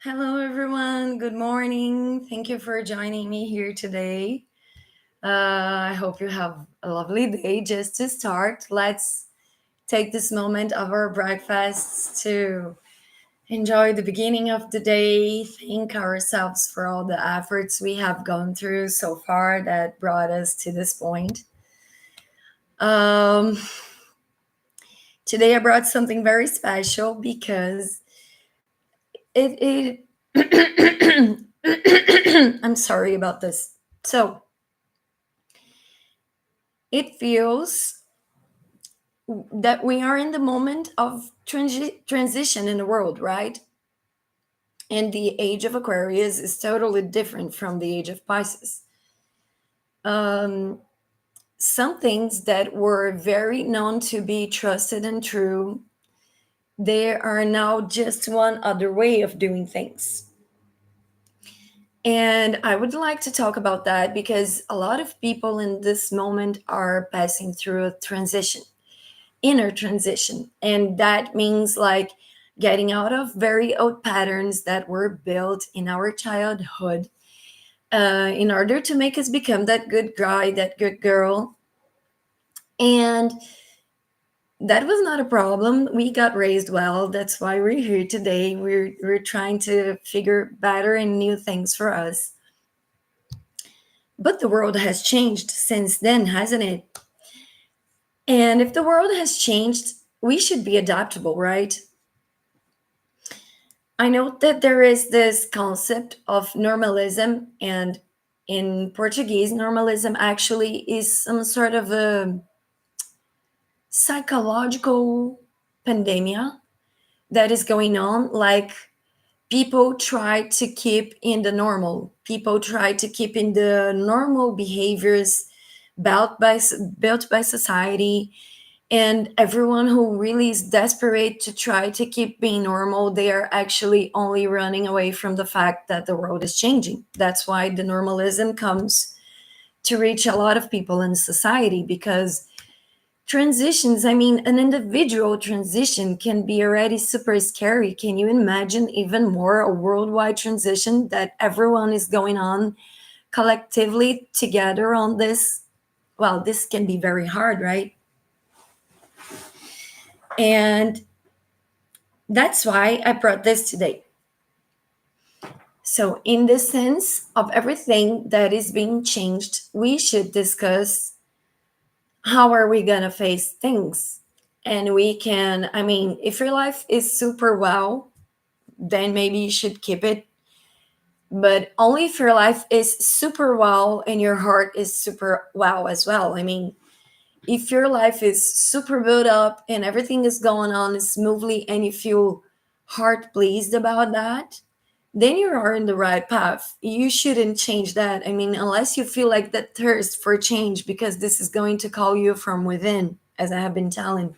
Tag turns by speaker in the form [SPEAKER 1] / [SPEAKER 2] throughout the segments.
[SPEAKER 1] Hello, everyone. Good morning. Thank you for joining me here today. I hope you have a lovely day. Just to start, let's take this moment of our breakfast to enjoy the beginning of the day, thank ourselves for all the efforts we have gone through so far that brought us to this point. Um, Today, I brought something very special because I'm sorry about this. So, it feels that we are in the moment of transition in the world, right? And the age of Aquarius is totally different from the age of Pisces. Um, some things that were very known to be trusted and true, there are now just one other way of doing things. And I would like to talk about that because a lot of people in this moment are passing through a transition, inner transition. And that means like getting out of very old patterns that were built in our childhood in order to make us become that good guy, that good girl. And that was not a problem. We got raised well. That's why we're here today. We're trying to figure better and new things for us. But the world has changed since then, hasn't it? And if the world has changed, we should be adaptable, right? I know that there is this concept of normalism, and in Portuguese, normalism actually is some sort of a psychological pandemia that is going on. Like people try to keep in the normal, people try to keep in the normal behaviors built by society, and everyone who really is desperate to try to keep being normal, they are actually only running away from the fact that the world is changing. That's why the normalism comes to reach a lot of people in society, because transitions, I mean, an individual transition can be already super scary. Can you imagine even more a worldwide transition that everyone is going on collectively together on this? Well, this can be very hard, right? And that's why I brought this today. So, in the sense of everything that is being changed, we should discuss how are we going to face things. And we can, I mean, if your life is super well, then maybe you should keep it. But only if your life is super well and your heart is super well as well. I mean, if your life is super built up and everything is going on smoothly and you feel heart pleased about that, then you are in the right path. You shouldn't change that. I mean, unless you feel like that thirst for change, because this is going to call you from within, as I have been telling.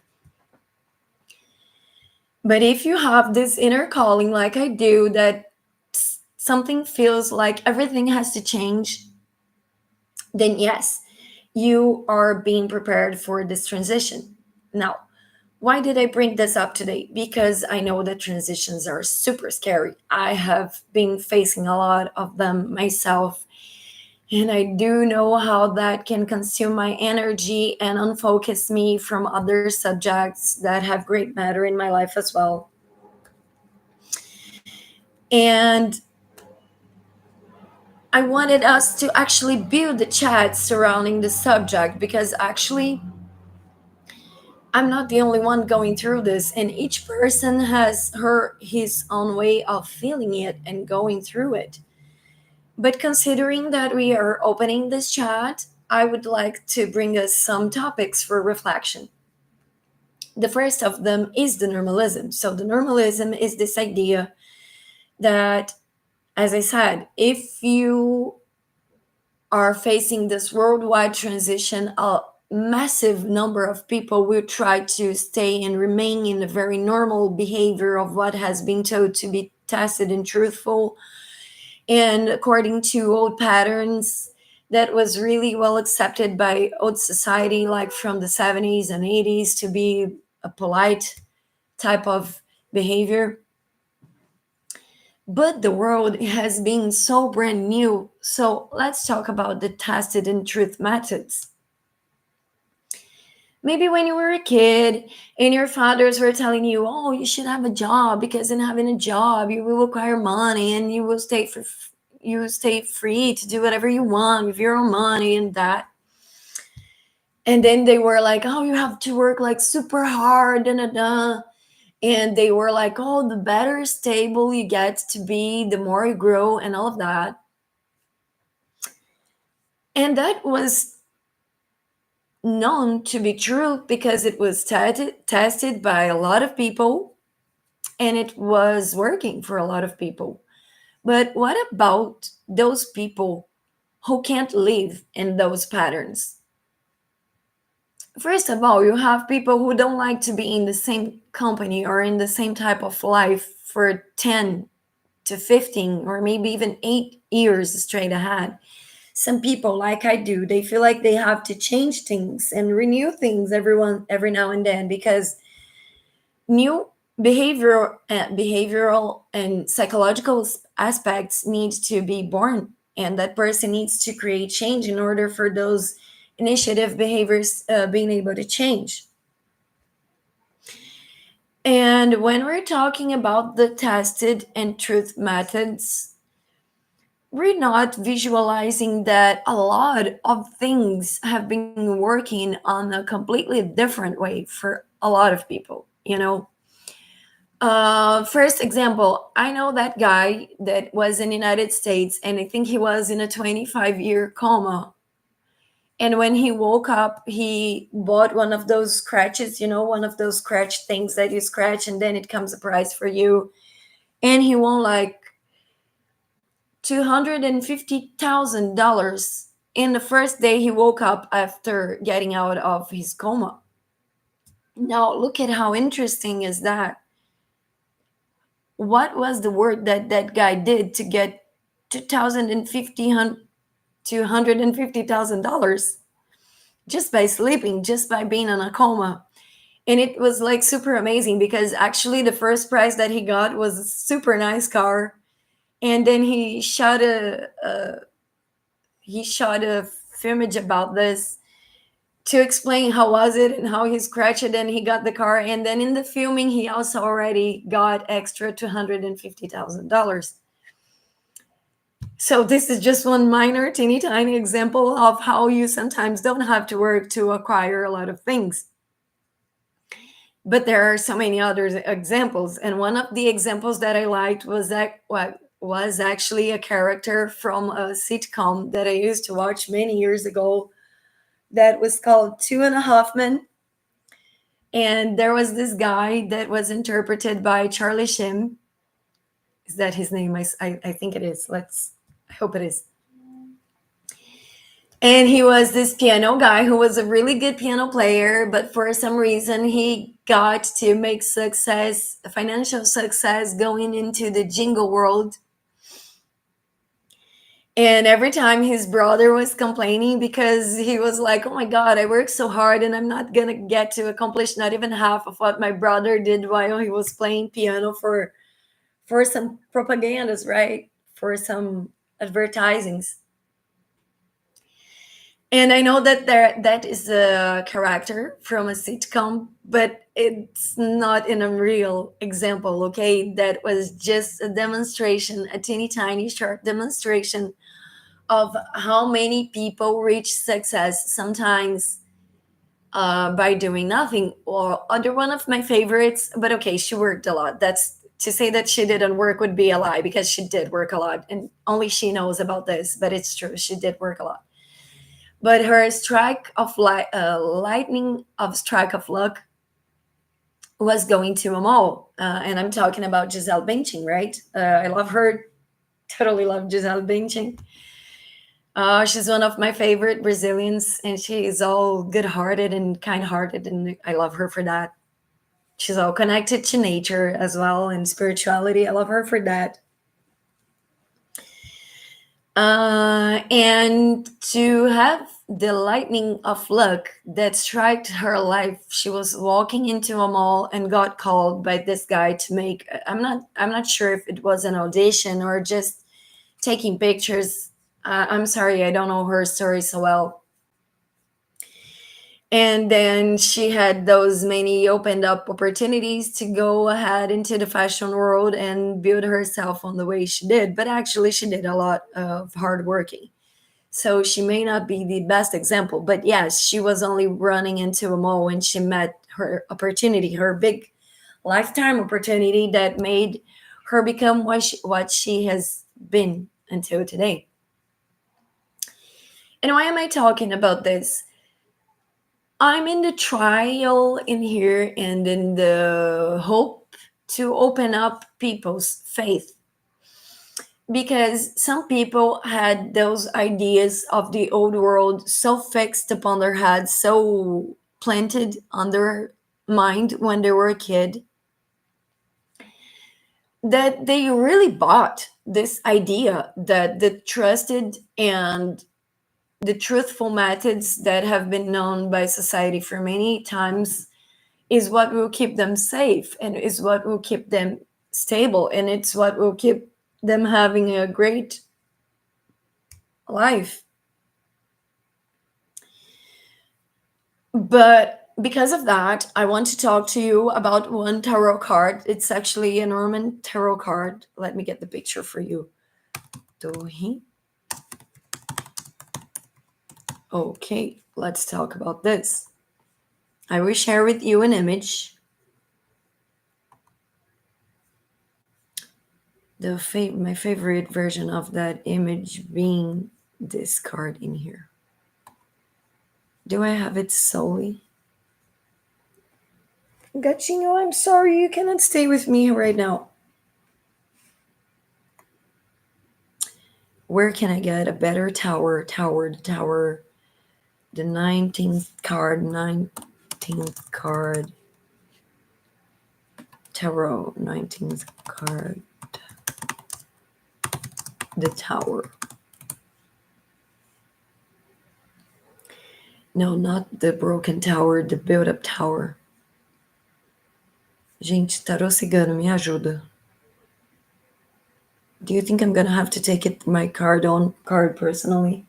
[SPEAKER 1] But if you have this inner calling, like I do, that something feels like everything has to change, then yes, you are being prepared for this transition. Now, why did I bring this up today? Because I know that transitions are super scary. I have been facing a lot of them myself, and I do know how that can consume my energy and unfocus me from other subjects that have great matter in my life as well. And I wanted us to actually build the chat surrounding the subject, because actually I'm not the only one going through this, and each person has her his own way of feeling it and going through it. But considering that we are opening this chat, I would like to bring us some topics for reflection. The first of them is the normalism. So the normalism is this idea that, as I said, if you are facing this worldwide transition, a massive number of people will try to stay and remain in a very normal behavior of what has been told to be tested and truthful and according to old patterns that was really well accepted by old society, like from the 70s and 80s, to be a polite type of behavior. But the world has been so brand new. So let's talk about the tested and truth methods. Maybe when you were a kid and your fathers were telling you, oh, you should have a job because in having a job, you will acquire money and you will stay free to do whatever you want with your own money and that. And then they were like, oh, you have to work like super hard, da, da, da. And they were like, oh, the better stable you get to be, the more you grow and all of that. And that was known to be true because it was tested by a lot of people and it was working for a lot of people. But what about those people who can't live in those patterns? First of all, you have people who don't like to be in the same company or in the same type of life for 10 to 15 or maybe even 8 years straight ahead. Some people, like I do, they feel like they have to change things and renew things every now and then because new behavioral and psychological aspects need to be born, and that person needs to create change in order for those initiative behaviors being able to change. And when we're talking about the tested and truth methods, we're not visualizing that a lot of things have been working on a completely different way for a lot of people, you know. First example, I know that guy that was in the United States, and I think he was in a 25-year coma. And when he woke up, he bought one of those scratches, you know, one of those scratch things that you scratch and then it comes a prize for you. And he won like $250,000 in the first day he woke up after getting out of his coma. Now, look at how interesting is that. What was the work that that guy did to get 2050 $250,000 just by sleeping, just by being in a coma? And it was like super amazing because actually the first prize that he got was a super nice car, and then he shot a filmage about this to explain how was it and how he scratched it and he got the car, and then in the filming he also already got extra $250,000. So this is just one minor teeny tiny example of how you sometimes don't have to work to acquire a lot of things. But there are so many other examples, and one of the examples that I liked was that what was actually a character from a sitcom that I used to watch many years ago that was called Two and a Half Men. And there was this guy that was interpreted by Charlie Sheen. Is that his name? I think it is. I hope it is. And he was this piano guy who was a really good piano player, but for some reason he got to make success, financial success, going into the jingle world. And every time his brother was complaining because he was like, oh my God, I worked so hard and I'm not going to get to accomplish not even half of what my brother did while he was playing piano for some propagandas, right? For some advertisings. And I know that that is a character from a sitcom, but it's not in a real example, okay? That was just a demonstration, a teeny tiny short demonstration of how many people reach success sometimes by doing nothing. Or other one of my favorites, but okay, she worked a lot. That's to say that she didn't work would be a lie because she did work a lot, and only she knows about this. But it's true, she did work a lot. But her lightning of strike of luck was going to a mall, and I'm talking about Giselle Bündchen, right? I love her, totally love Giselle Bündchen. She's one of my favorite Brazilians, and she's all good-hearted and kind-hearted, and I love her for that. She's all connected to nature as well and spirituality. I love her for that. And to have the lightning of luck that struck her life. She was walking into a mall and got called by this guy to make, I'm not sure if it was an audition or just taking pictures. I'm sorry, I don't know her story so well. And then she had those many opened up opportunities to go ahead into the fashion world and build herself on the way she did. But actually, she did a lot of hard working. So she may not be the best example, but yes, she was only running into a mall when she met her opportunity, her big lifetime opportunity that made her become what she has been until today. And why am I talking about this? I'm in the trial in here and in the hope to open up people's faith, because some people had those ideas of the old world so fixed upon their heads, so planted on their mind when they were a kid, that they really bought this idea that the trusted and the truthful methods that have been known by society for many times is what will keep them safe and is what will keep them stable, and it's what will keep them having a great life. But because of that, I want to talk to you about one tarot card. It's actually a Norman tarot card. Let me get the picture for you. Dohi. Okay, let's talk about this. I will share with you an image. My favorite version of that image being this card in here. Do I have it solely? Gachinho, I'm sorry, you cannot stay with me right now. Where can I get a better tower? The 19th card, tarot, 19th card, the tower. No, not the broken tower, the build-up tower. Gente, tarô cigano, me ajuda. Do you think I'm gonna have to take it my card personally?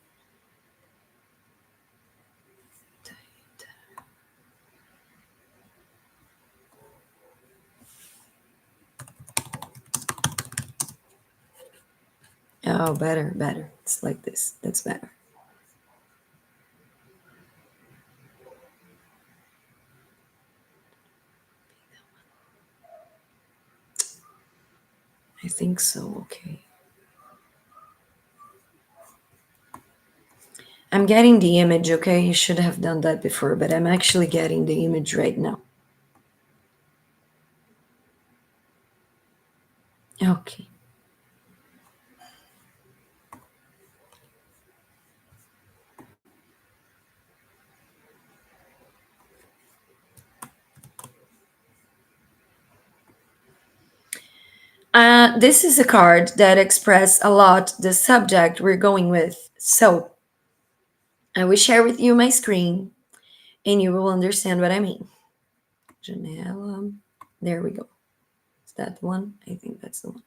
[SPEAKER 1] Oh, better. It's like this. That's better. I think so, okay. I'm getting the image, okay? You should have done that before, but I'm actually getting the image right now. Okay. This is a card that expresses a lot the subject we're going with. So I will share with you my screen and you will understand what I mean. Janela. There we go. Is that the one? I think that's the one.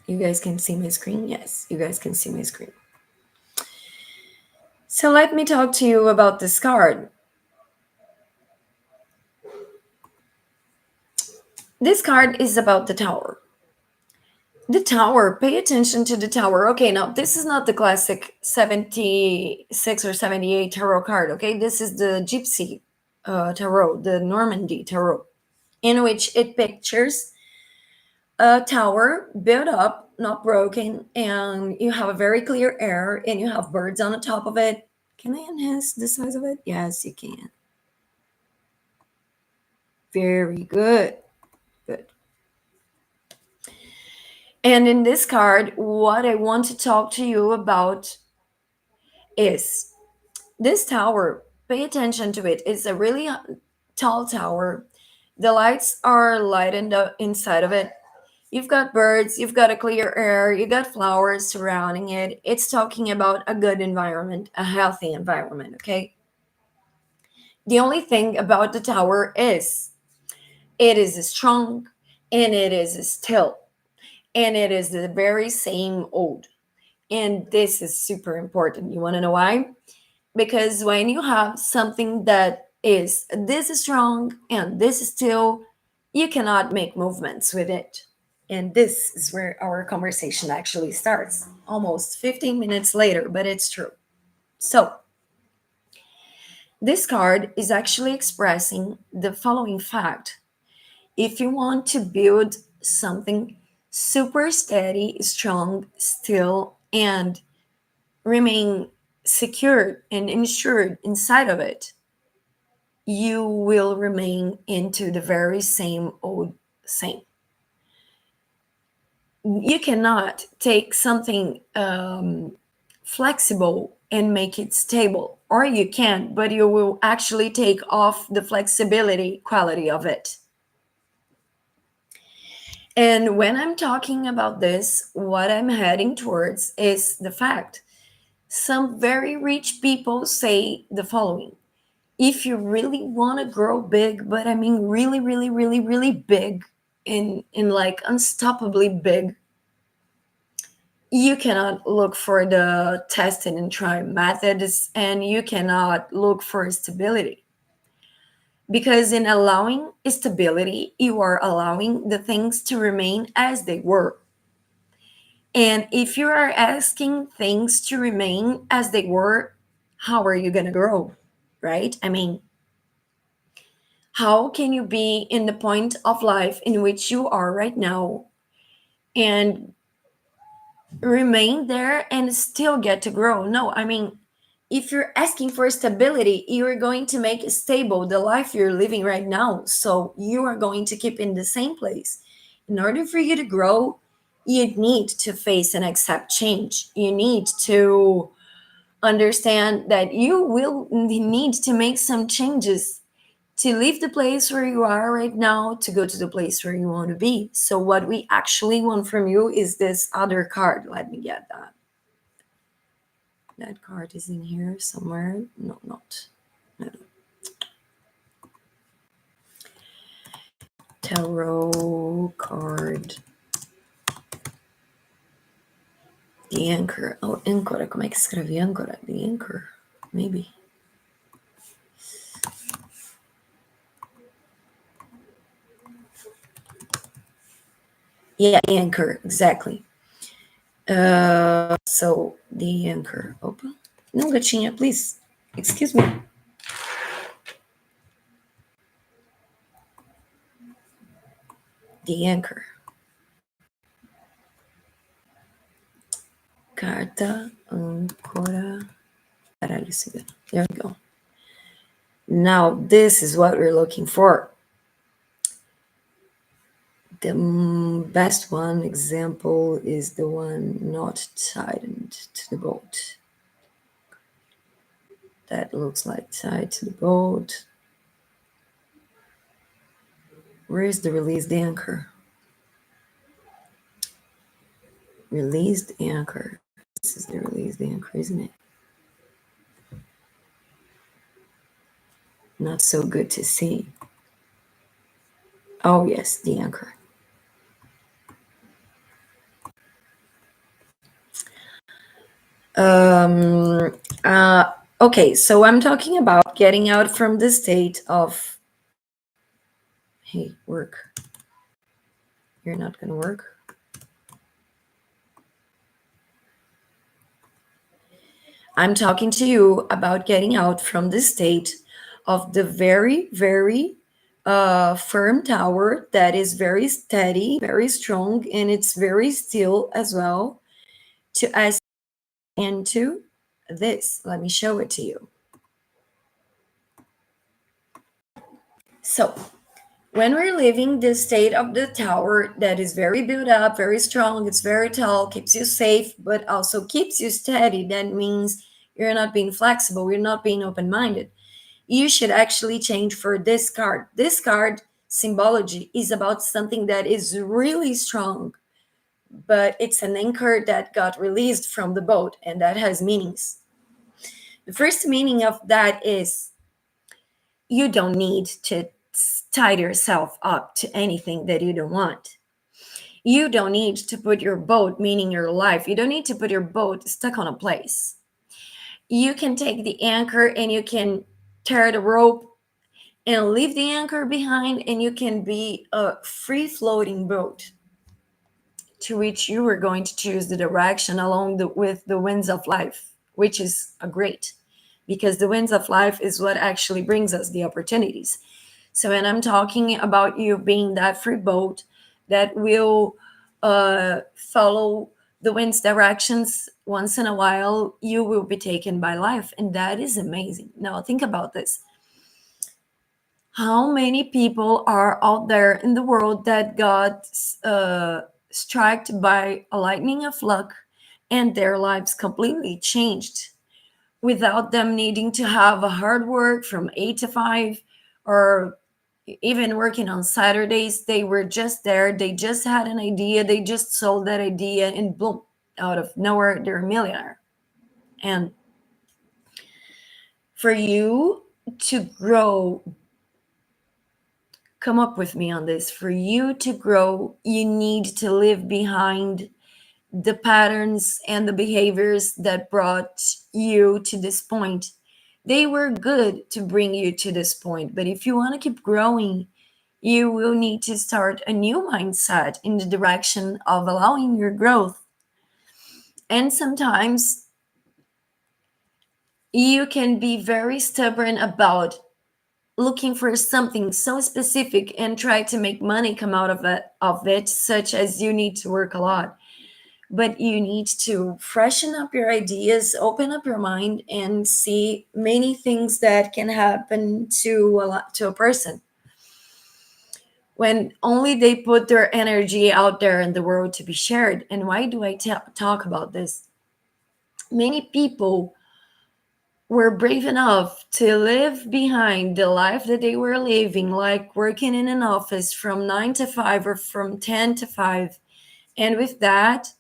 [SPEAKER 1] You guys can see my screen? Yes, you guys can see my screen. So let me talk to you about this card. This card is about the tower. The tower, pay attention to the tower. Okay, now this is not the classic 76 or 78 tarot card, okay? This is the Gypsy tarot, the Normandy tarot, in which it pictures a tower built up, not broken, and you have a very clear air and you have birds on the top of it. Can I enhance the size of it? Yes, you can. Very good. Good. And in this card, what I want to talk to you about is this tower. Pay attention to it. It's a really tall tower. The lights are lightened up inside of it. You've got birds, you've got a clear air, you got flowers surrounding it. It's talking about a good environment, a healthy environment, okay? The only thing about the tower is it is strong and it is still and it is the very same old. And this is super important. You want to know why? Because when you have something that is this strong and this still, you cannot make movements with it. And this is where our conversation actually starts, almost 15 minutes later, but it's true. So, this card is actually expressing the following fact. If you want to build something super steady, strong, still, and remain secured and insured inside of it, you will remain into the very same old same. You cannot take something flexible and make it stable, or you can, but you will actually take off the flexibility quality of it. And when I'm talking about this, what I'm heading towards is the fact some very rich people say the following: if you really want to grow big, but I mean really, really, really, really big, in like unstoppably big, you cannot look for the test and try methods, and you cannot look for stability. Because in allowing stability, you are allowing the things to remain as they were. And if you are asking things to remain as they were, how are you going to grow? Right? I mean, how can you be in the point of life in which you are right now and remain there and still get to grow? No, I mean, if you're asking for stability, you're going to make stable the life you're living right now. So you are going to keep in the same place. In order for you to grow, you need to face and accept change. You need to understand that you will need to make some changes to leave the place where you are right now to go to the place where you want to be. So, what we actually want from you is this other card. Let me get that. That card is in here somewhere. No, not. No, no. Tarot card. The Anchor. Oh, Ancora. Como é que escreve Ancora? The Anchor. Maybe. Yeah, the Anchor. Exactly. So, the Anchor. Opa. Não, gatinha, please. Excuse me. The Anchor. Carta Ancora. Caralho, there we go. Now, this is what we're looking for. The best one example is the one not tied to the boat. That looks like tied to the boat. Where is the released anchor? Released anchor. This is the released anchor, isn't it? Not so good to see. Oh, yes, the anchor. Okay, so I'm talking about getting out from the state of, hey, work. You're not going to work? I'm talking to you about getting out from the state of the very, very firm tower that is very steady, very strong, and it's very still as well, to us into this. Let me show it to you. So, when we're leaving the state of the tower that is very built up, very strong, it's very tall, keeps you safe, but also keeps you steady, that means you're not being flexible, you're not being open minded. You should actually change for this card. This card symbology is about something that is really strong, but it's an anchor that got released from the boat, and that has meanings. The first meaning of that is you don't need to tie yourself up to anything that you don't want. You don't need to put your boat, meaning your life, you don't need to put your boat stuck on a place. You can take the anchor and you can tear the rope and leave the anchor behind, and you can be a free floating boat to which you are going to choose the direction along with the winds of life, which is a great, because the winds of life is what actually brings us the opportunities. So when I'm talking about you being that free boat that will follow the wind's directions, once in a while you will be taken by life, and that is amazing. Now think about this. How many people are out there in the world that got struck by a lightning of luck and their lives completely changed without them needing to have a hard work from 8 to 5, or even working on Saturdays? They were just there, they just had an idea, they just sold that idea, and boom, out of nowhere they're a millionaire. And for you to grow, come up with me on this. For you to grow, you need to leave behind the patterns and the behaviors that brought you to this point. They were good to bring you to this point, but if you want to keep growing, you will need to start a new mindset in the direction of allowing your growth. And sometimes you can be very stubborn about looking for something so specific and try to make money come out of it, such as you need to work a lot, but you need to freshen up your ideas, open up your mind, and see many things that can happen to a person when only they put their energy out there in the world to be shared. And why do I talk about this? Many people were brave enough to live behind the life that they were living, like working in an office from 9 to 5 or from 10 to 5. And with that,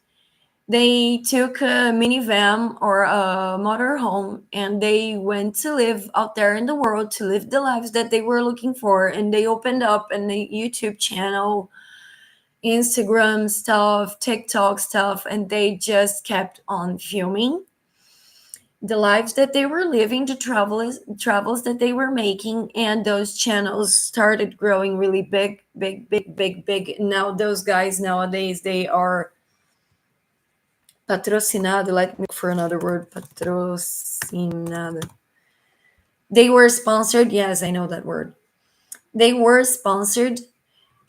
[SPEAKER 1] they took a minivan or a motorhome and they went to live out there in the world to live the lives that they were looking for. And they opened up a YouTube channel, Instagram stuff, TikTok stuff, and they just kept on filming the lives that they were living, the travels that they were making, and those channels started growing really big, big, big, big, big. Now those guys nowadays, they are patrocinado. Let me look for another word. Patrocinado. They were sponsored. Yes, I know that word. They were sponsored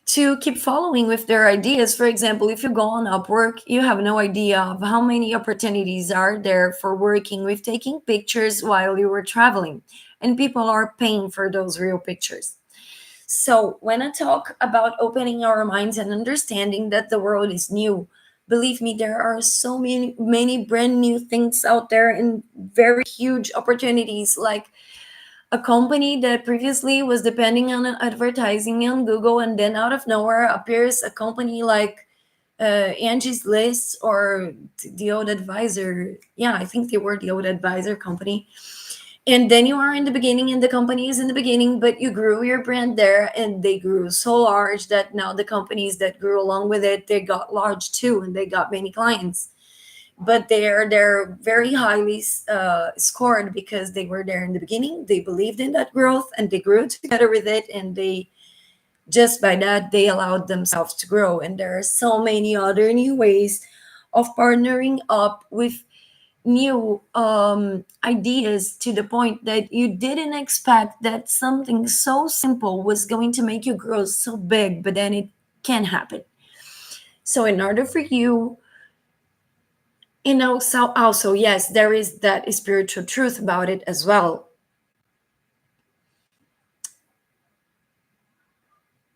[SPEAKER 1] to keep following with their ideas. For example, if you go on Upwork, you have no idea of how many opportunities are there for working with taking pictures while you were traveling, and people are paying for those real pictures. So when I talk about opening our minds and understanding that the world is new, believe me, there are so many brand new things out there and very huge opportunities, like a company that previously was depending on advertising on Google, and then out of nowhere appears a company like Angie's List or the Old Advisor. Yeah, I think they were the Old Advisor company. And then you are in the beginning, and the company is in the beginning, but you grew your brand there, and they grew so large that now the companies that grew along with it, they got large too, and they got many clients. But they're very highly scored because they were there in the beginning, they believed in that growth, and they grew together with it, and they just by that they allowed themselves to grow. And there are so many other new ways of partnering up with new ideas, to the point that you didn't expect that something so simple was going to make you grow so big, but then it can happen. So in order for you, so also, yes, there is that spiritual truth about it as well.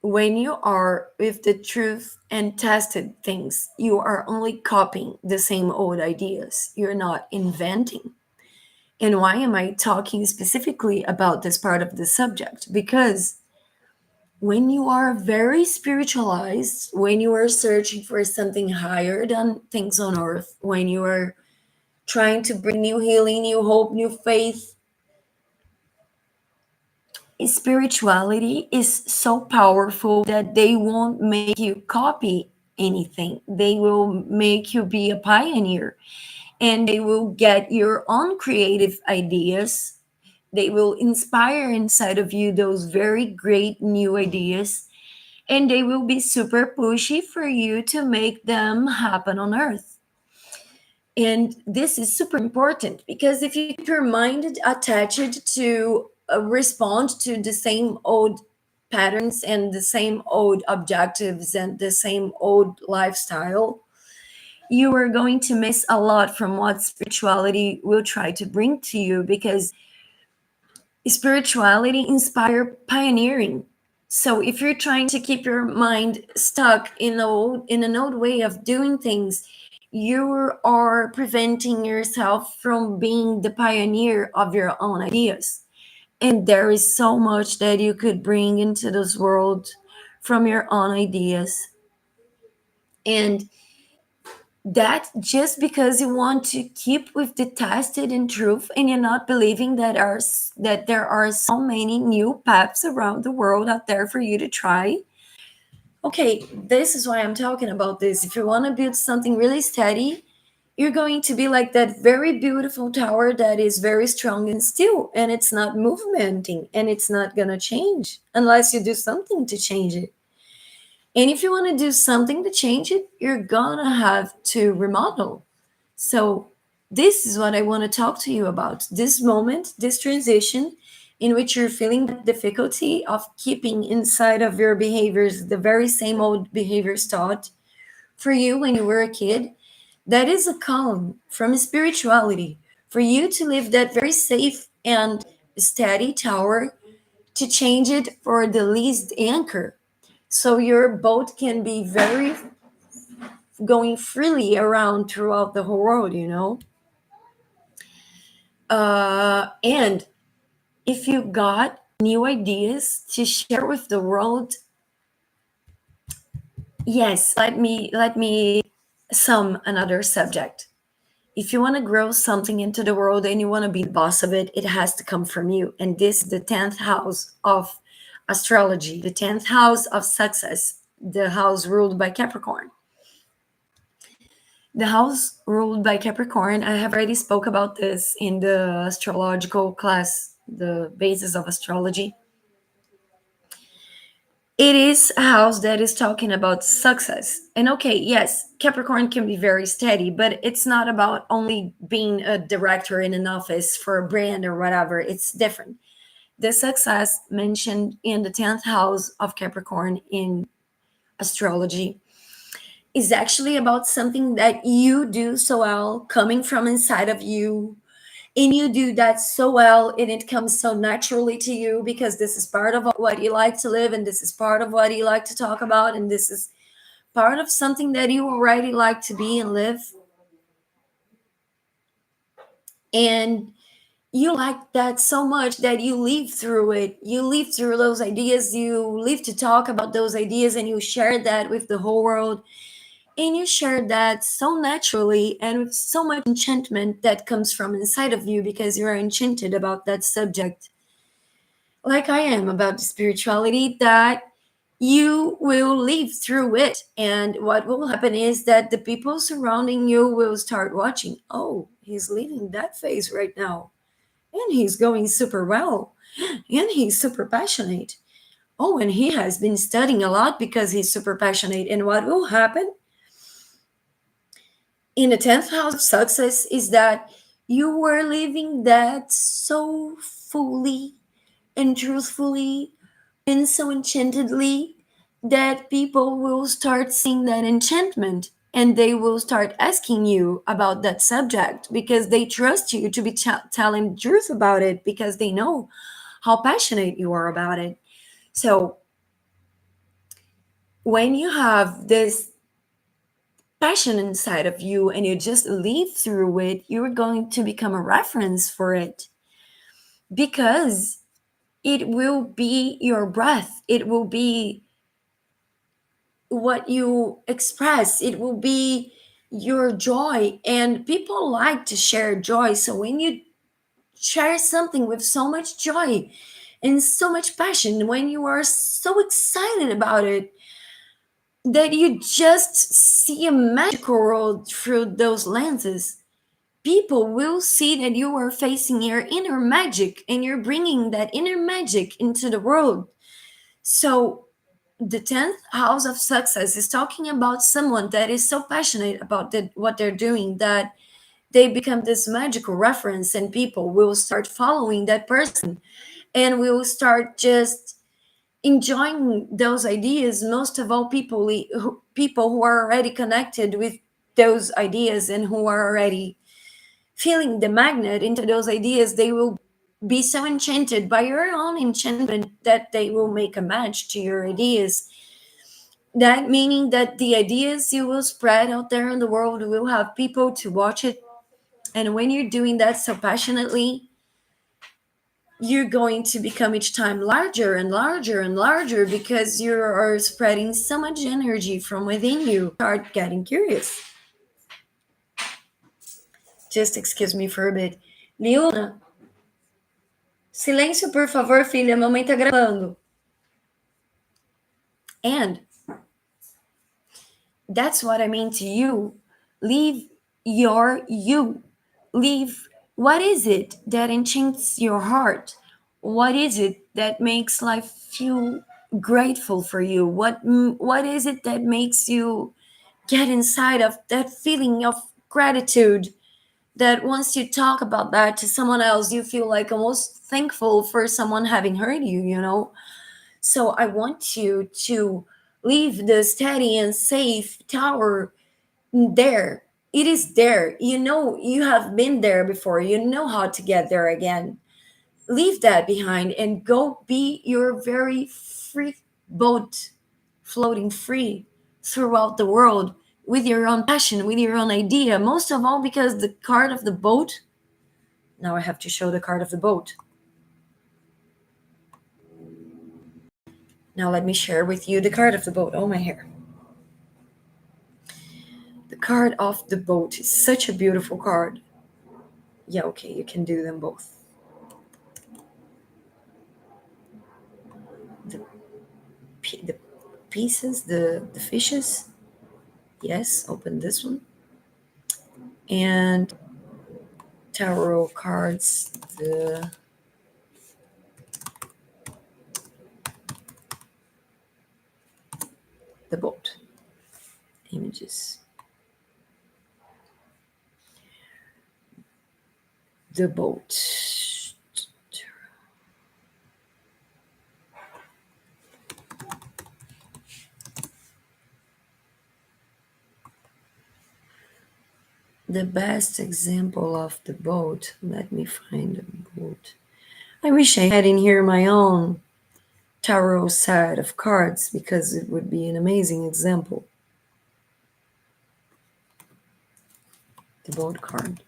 [SPEAKER 1] When you are with the truth and tested things, you are only copying the same old ideas. You're not inventing. And why am I talking specifically about this part of the subject? Because when you are very spiritualized, when you are searching for something higher than things on earth, when you are trying to bring new healing, new hope, new faith, spirituality is so powerful that they won't make you copy anything. They will make you be a pioneer, and they will get your own creative ideas. They will inspire inside of you those very great new ideas, and they will be super pushy for you to make them happen on earth. And this is super important because if you keep your mind attached to respond to the same old patterns and the same old objectives and the same old lifestyle, you are going to miss a lot from what spirituality will try to bring to you, because spirituality inspire pioneering. So if you're trying to keep your mind stuck in an old way of doing things, you are preventing yourself from being the pioneer of your own ideas. And there is so much that you could bring into this world from your own ideas. And that just because you want to keep with the tested and truth, and you're not believing that there are so many new paths around the world out there for you to try. Okay, this is why I'm talking about this. If you want to build something really steady, you're going to be like that very beautiful tower that is very strong and still, and it's not movementing, and it's not going to change unless you do something to change it. And if you want to do something to change it, you're gonna have to remodel. So, this is what I want to talk to you about, this moment, this transition in which you're feeling the difficulty of keeping inside of your behaviors the very same old behaviors taught for you when you were a kid. That is a calm from spirituality for you to live that very safe and steady tower, to change it for the least anchor, so your boat can be very going freely around throughout the whole world, and if you got new ideas to share with the world, yes, let me sum another subject. If you want to grow something into the world and you want to be the boss of it, it has to come from you. And this is the 10th house of astrology, the 10th house of success, the house ruled by Capricorn. The house ruled by Capricorn, I have already spoke about this in the astrological class, the basis of astrology. It is a house that is talking about success. And okay, yes, Capricorn can be very steady, but it's not about only being a director in an office for a brand or whatever. It's different. The success mentioned in the 10th house of Capricorn in astrology is actually about something that you do so well, coming from inside of you. And you do that so well, and it comes so naturally to you because this is part of what you like to live, and this is part of what you like to talk about, and this is part of something that you already like to be and live. And you like that so much that you live through it. You live through those ideas, you live to talk about those ideas, and you share that with the whole world. And you share that so naturally and with so much enchantment that comes from inside of you because you are enchanted about that subject, like I am about spirituality, that you will live through it. And what will happen is that the people surrounding you will start watching. Oh, he's living that phase right now. And he's going super well. And he's super passionate. Oh, and he has been studying a lot because he's super passionate. And what will happen in the 10th house of success is that you were living that so fully and truthfully and so enchantedly that people will start seeing that enchantment, and they will start asking you about that subject because they trust you to be telling the truth about it because they know how passionate you are about it. So when you have this passion inside of you and you just live through it, you're going to become a reference for it because It will be your breath, it will be what you express, it will be your joy. And people like to share joy. So when you share something with so much joy and so much passion, when you are so excited about it that you just see a magical world through those lenses, people will see that you are facing your inner magic and you're bringing that inner magic into the world. So the 10th house of success is talking about someone that is so passionate about what they're doing that they become this magical reference, and people will start following that person and will start just enjoying those ideas. Most of all, people who are already connected with those ideas and who are already feeling the magnet into those ideas, they will be so enchanted by your own enchantment that they will make a match to your ideas. That meaning that the ideas you will spread out there in the world will have people to watch it. And when you're doing that so passionately, you're going to become each time larger and larger and larger because you are spreading so much energy from within you. Start getting curious. Just excuse me for a bit. Liuna, silêncio, por favor, filha. Mamãe tá gravando. And that's what I mean to you. Leave your you. Leave what is it that enchants your heart? What is it that makes life feel grateful for you? What is it that makes you get inside of that feeling of gratitude, that once you talk about that to someone else, you feel like almost thankful for someone having heard you, you know? So I want you to leave the steady and safe tower there. It is there. You know, you have been there before. You know how to get there again. Leave that behind and go be your very free boat, floating free throughout the world with your own passion, with your own idea. Most of all, because the card of the boat. Now I have to show the card of the boat. Now let me share with you the card of the boat. Oh, my hair. The card of the boat is such a beautiful card. Yeah, okay, you can do them both. The, the pieces, the fishes. Yes, open this one. And tarot cards, the boat. Images. The boat. The best example of the boat. Let me find the boat. I wish I had in here my own tarot set of cards because it would be an amazing example. The boat card.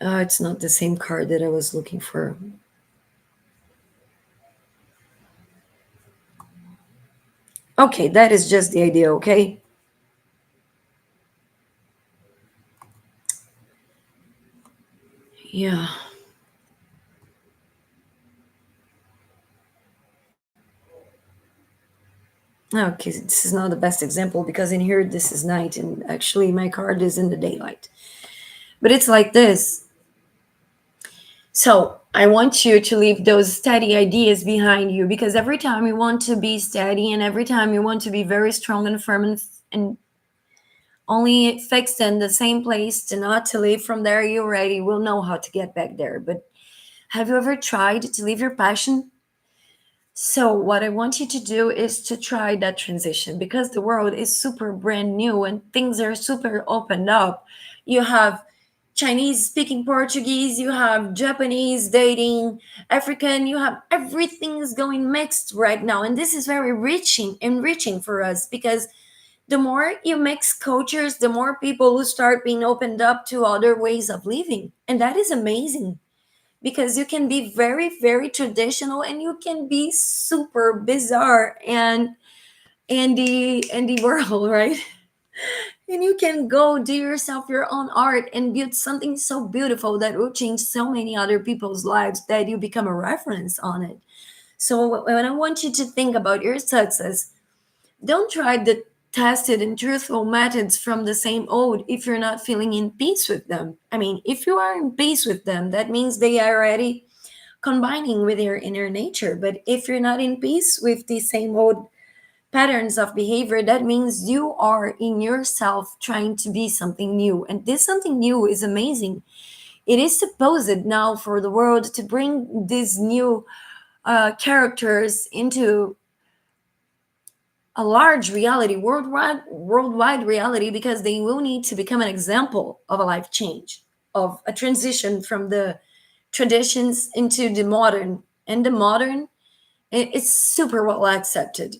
[SPEAKER 1] It's not the same card that I was looking for. Okay, that is just the idea, okay? Yeah. Okay, this is not the best example because in here this is night and actually my card is in the daylight. But it's like this. So I want you to leave those steady ideas behind you because every time you want to be steady and every time you want to be very strong and firm and only fixed in the same place to not to leave from there, you already will know how to get back there. But have you ever tried to leave your passion? So, what I want you to do is to try that transition because the world is super brand new and things are super opened up. You have Chinese speaking Portuguese, you have Japanese dating, African, you have everything is going mixed right now. And this is very enriching for us because The more you mix cultures, the more people will start being opened up to other ways of living. And that is amazing because you can be very, very traditional and you can be super bizarre and in the world, right? And you can go do yourself your own art and build something so beautiful that will change so many other people's lives that you become a reference on it. So when I want you to think about your success, don't try the tested and truthful methods from the same old if you're not feeling in peace with them. I mean, if you are in peace with them, that means they are already combining with your inner nature. But if you're not in peace with the same old patterns of behavior, that means you are in yourself trying to be something new. And this something new is amazing. It is supposed now for the world to bring these new characters into a large reality, worldwide reality, because they will need to become an example of a life change, of a transition from the traditions into the modern. And the modern, it's super well accepted.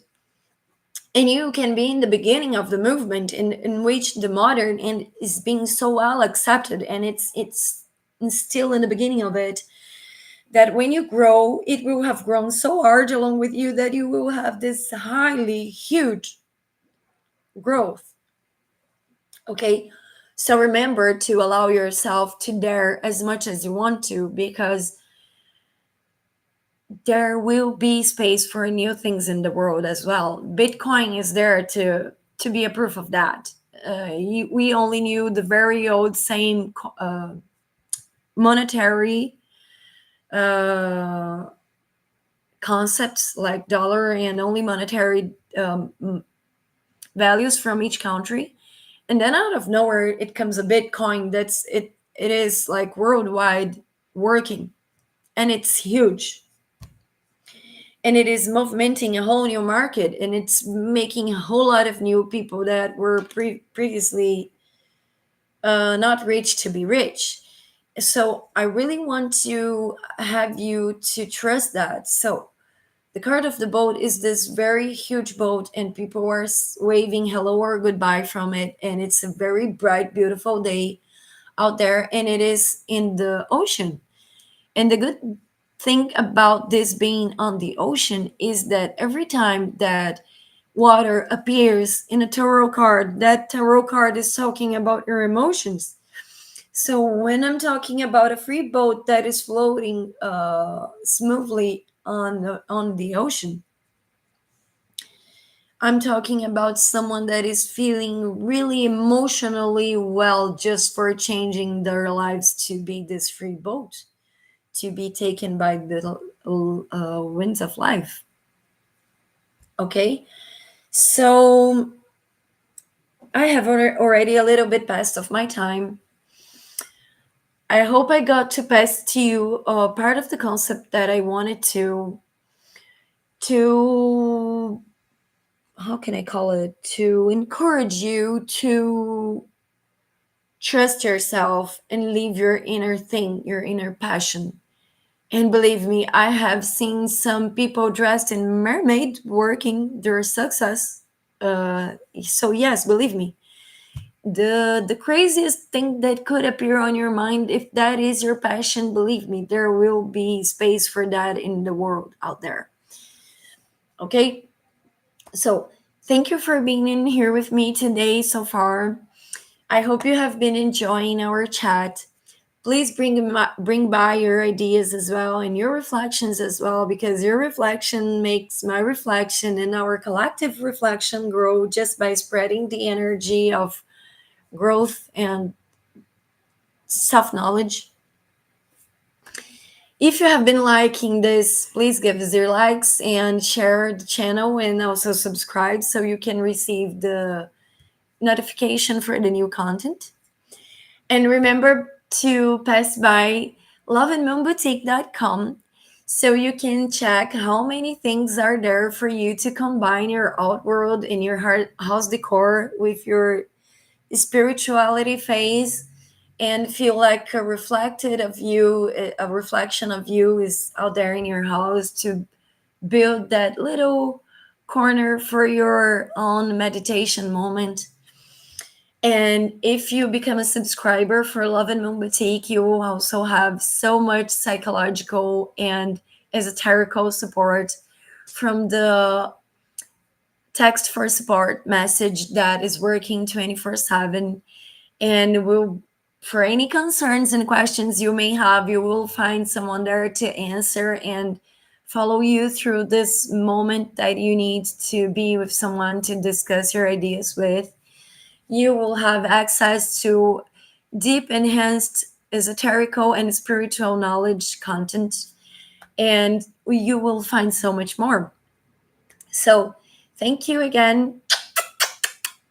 [SPEAKER 1] And you can be in the beginning of the movement in which the modern and is being so well accepted, and it's still in the beginning of it, that when you grow, it will have grown so hard along with you that you will have this highly huge growth. Okay, so remember to allow yourself to dare as much as you want to, because there will be space for new things in the world as well. Bitcoin is there to be a proof of that. We only knew the very old same monetary uh, concepts like dollar and only monetary values from each country, and then out of nowhere it comes a Bitcoin that's it is like worldwide working, and it's huge, and it is movementing a whole new market, and it's making a whole lot of new people that were previously not rich to be rich. So I really want to have you to trust that. So the card of the boat is this very huge boat, and people are waving hello or goodbye from it, and it's a very bright beautiful day out there, and it is in the ocean. And the good thing about this being on the ocean is that every time that water appears in a tarot card, that tarot card is talking about your emotions. So when I'm talking about a free boat that is floating smoothly on the ocean, I'm talking about someone that is feeling really emotionally well just for changing their lives to be this free boat, to be taken by the winds of life. Okay, so I have already a little bit past of my time. I hope I got to pass to you part of the concept that I wanted to how can I call it, to encourage you to trust yourself and live your inner thing, your inner passion. And believe me, I have seen some people dressed in mermaid working their success. So yes, believe me, the craziest thing that could appear on your mind, if that is your passion, believe me, there will be space for that in the world out there. Okay, so thank you for being in here with me today so far. I hope you have been enjoying our chat. Please bring by your ideas as well and your reflections as well, because your reflection makes my reflection and our collective reflection grow just by spreading the energy of growth and self knowledge. If you have been liking this, please give us your likes and share the channel, and also subscribe so you can receive the notification for the new content. And remember to pass by loveandmoonboutique.com so you can check how many things are there for you to combine your outworld and your house decor with your spirituality phase, and feel like a reflection of you is out there in your house to build that little corner for your own meditation moment. And if you become a subscriber for Love and Moon Boutique, you will also have so much psychological and esoterical support from the text for support message that is working 24/7. And will, for any concerns and questions you may have, you will find someone there to answer and follow you through this moment that you need to be with someone to discuss your ideas with. You will have access to deep, enhanced esoterical and spiritual knowledge content, and you will find so much more. So, thank you again.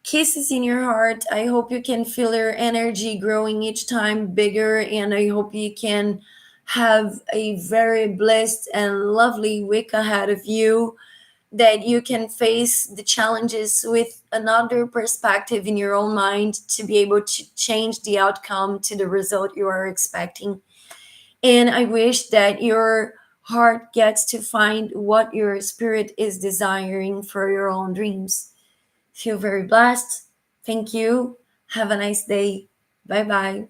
[SPEAKER 1] Kisses in your heart. I hope you can feel your energy growing each time bigger, and I hope you can have a very blessed and lovely week ahead of you, that you can face the challenges with another perspective in your own mind to be able to change the outcome to the result you are expecting. And I wish that your heart gets to find what your spirit is desiring for your own dreams. Feel very blessed. Thank you. Have a nice day. Bye bye.